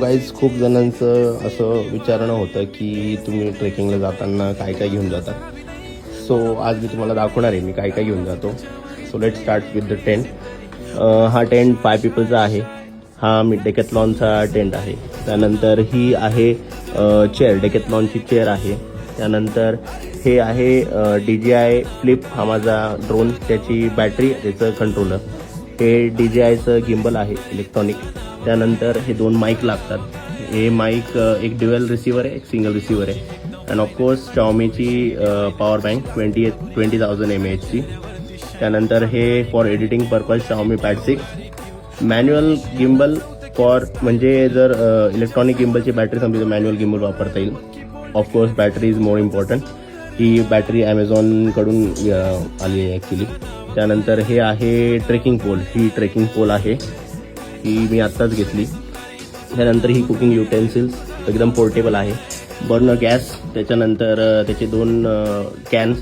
Guys, खूप जणांचं असं विचारणं होतं की तुम्ही ट्रेकिंगला जाताना काय काय घेऊन जाता. सो आज मी तुम्हाला दाखवणार आहे मी काय काय घेऊन जातो. So let start with the tent. हा टेंट 5 पीपलचा आहे. हा मी डेकॅथलॉनचा टेंट आहे. त्यानंतर ही आहे चेअर, डेकॅथलॉनची चेअर आहे. त्यानंतर हे आहे DJI फ्लिप, हा माझा ड्रोन, त्याची बॅटरी, त्याचं कंट्रोलर. हे DJIचं गिम्बल आहे इलेक्ट्रॉनिक. त्यानंतर हे 2 माईक लागतात. हे माईक एक ड्युअल रिसिव्हर आहे, एक सिंगल रिसिव्हर आहे. अँड ऑफकोर्स Xiaomiची पॉवर बँक 20,000 mAhची. त्यानंतर हे for editing purpose Xiaomi Pad 6. Manual gimbal for, म्हणजे जर इलेक्ट्रॉनिक गिम्बलची बॅटरी संपली तर मॅन्युअल गिम्बल वापरता येईल. Of course battery is more important. ही बॅटरी ॲमेझॉनकडून आली आहे ॲक्च्युली. त्यानंतर हे आहे ट्रेकिंग पोल. ही ट्रेकिंग पोल आहे, ही मी आत्ताच घेतली. त्यानंतर ही कुकिंग युटेन्सिल्स, एकदम पोर्टेबल आहे. बर्नर गॅस, त्याच्यानंतर त्याचे 2 कॅन्स,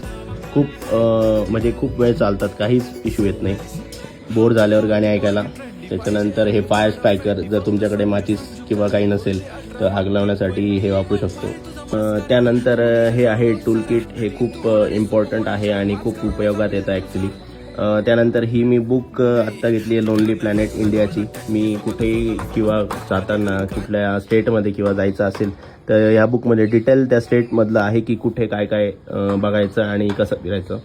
म्हणजे खूप वेळ चालतात, काहीच इश्यू येत नाही बोर झाल्यावर गाणी ऐकायला. त्याच्यानंतर हे फायर स्पॅकर, जर तुमच्याकडे माचीस किंवा काही नसेल तर आग लावण्यासाठी हे वापरू शकतो. त्यानंतर हे आहे टूल किट. हे खूप इम्पॉर्टंट आहे आणि खूप उपयोगात येतं ॲक्च्युली. त्यानंतर ही मी बुक आत्ता घेतली आहे, लोनली प्लॅनेट इंडियाची. मी कुठेही किंवा जाताना कुठल्या स्टेटमध्ये किंवा जायचं असेल तर या बुकमध्ये डिटेल त्या स्टेटमधलं आहे की कुठे काय काय बघायचं आणि कसं फिरायचं.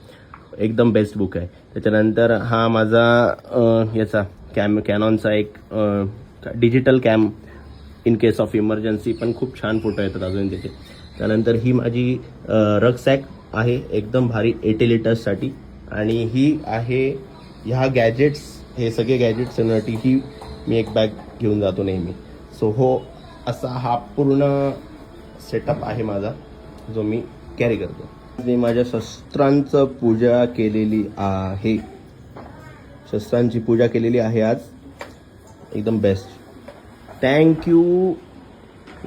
एकदम बेस्ट बुक आहे. त्याच्यानंतर हा माझा याचा कॅनॉनचा एक digital cam, in case of emergency, पण खूप छान फोटो येतात अजून त्याचे. त्यानंतर ही माझी रगसॅक आहे, एकदम भारी, 80 लिटर्ससाठी. आणि ही आहे ह्या गॅजेट्स, हे सगळे गॅजेट्ससाठी ही मी एक बॅग घेऊन जातो नेहमी. सो हो, असा हा पूर्ण सेटअप आहे माझा, जो मी कॅरी करतो. मी माझ्या शस्त्रांचं पूजा केलेली आहे. शस्त्रांची पूजा केलेली आहे आज, एकदम बेस्ट. थँक्यू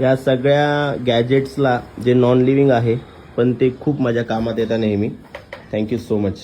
या सगळ्या गॅजेट्सला, जे नॉन लिव्हिंग आहे पण ते खूप माझ्या कामात येतात नेहमी. Thank you so much.